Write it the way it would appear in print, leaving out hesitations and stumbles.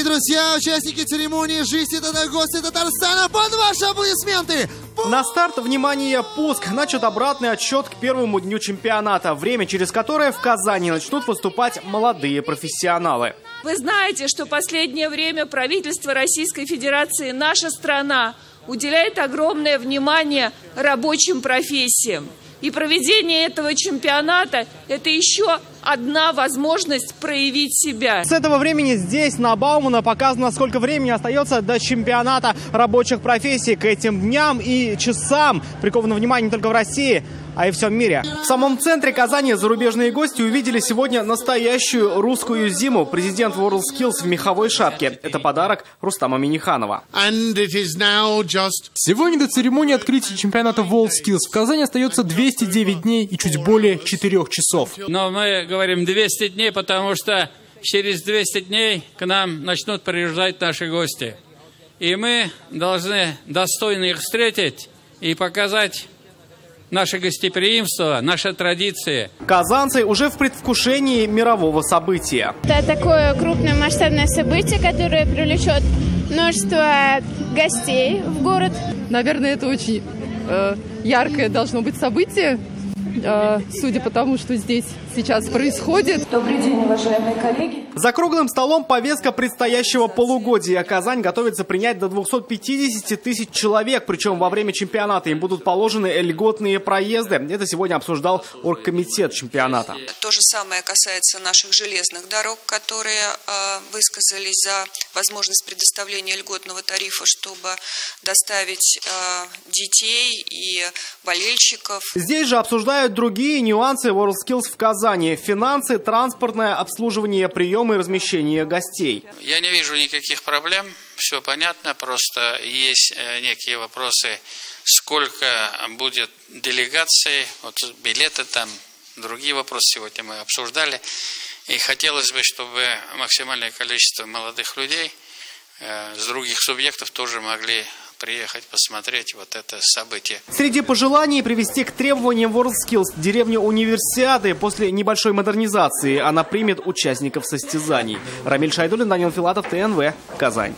друзья, участники церемонии «Жизнь это гости Татарстана», под ваши аплодисменты! На старт, внимание, пуск. Начат обратный отсчет к первому дню чемпионата. Время, через которое в Казани начнут выступать молодые профессионалы. Вы знаете, что в последнее время правительство Российской Федерации, наша страна, уделяет огромное внимание рабочим профессиям. И проведение этого чемпионата – это еще одна возможность проявить себя. С этого времени здесь, на Баумана, показано, сколько времени остается до чемпионата рабочих профессий. К этим дням и часам приковано внимание не только в России, а и в всем мире. В самом центре Казани зарубежные гости увидели сегодня настоящую русскую зиму. Президент WorldSkills в меховой шапке. Это подарок Рустама Минниханова. Сегодня до церемонии открытия чемпионата WorldSkills в Казани остается 209 дней и чуть более 4 часов. Но мы говорим 200 дней, потому что через 200 дней к нам начнут приезжать наши гости. И мы должны достойно их встретить и показать наше гостеприимство, наши традиции. Казанцы уже в предвкушении мирового события. Это такое крупное масштабное событие, которое привлечет множество гостей в город. Наверное, это очень яркое должно быть событие, судя по тому, что здесь сейчас происходит. Добрый день, уважаемые коллеги. За круглым столом повестка предстоящего полугодия. Казань готовится принять до 250 тысяч человек. Причем во время чемпионата им будут положены льготные проезды. Это сегодня обсуждал оргкомитет чемпионата. То же самое касается наших железных дорог, которые высказались за возможность предоставления льготного тарифа, чтобы доставить детей и болельщиков. Здесь же обсуждают другие нюансы WorldSkills в Казани. Финансы, транспортное обслуживание, приемы и размещение гостей. Я не вижу никаких проблем, все понятно, просто есть некие вопросы, сколько будет делегаций, вот билеты там, другие вопросы сегодня мы обсуждали. И хотелось бы, чтобы максимальное количество молодых людей с других субъектов тоже могли приехать посмотреть вот это событие. Среди пожеланий привести к требованиям WorldSkills деревню Универсиады после небольшой модернизации. Она примет участников состязаний. Рамиль Шайдуллин, Данил Филатов, ТНВ, Казань.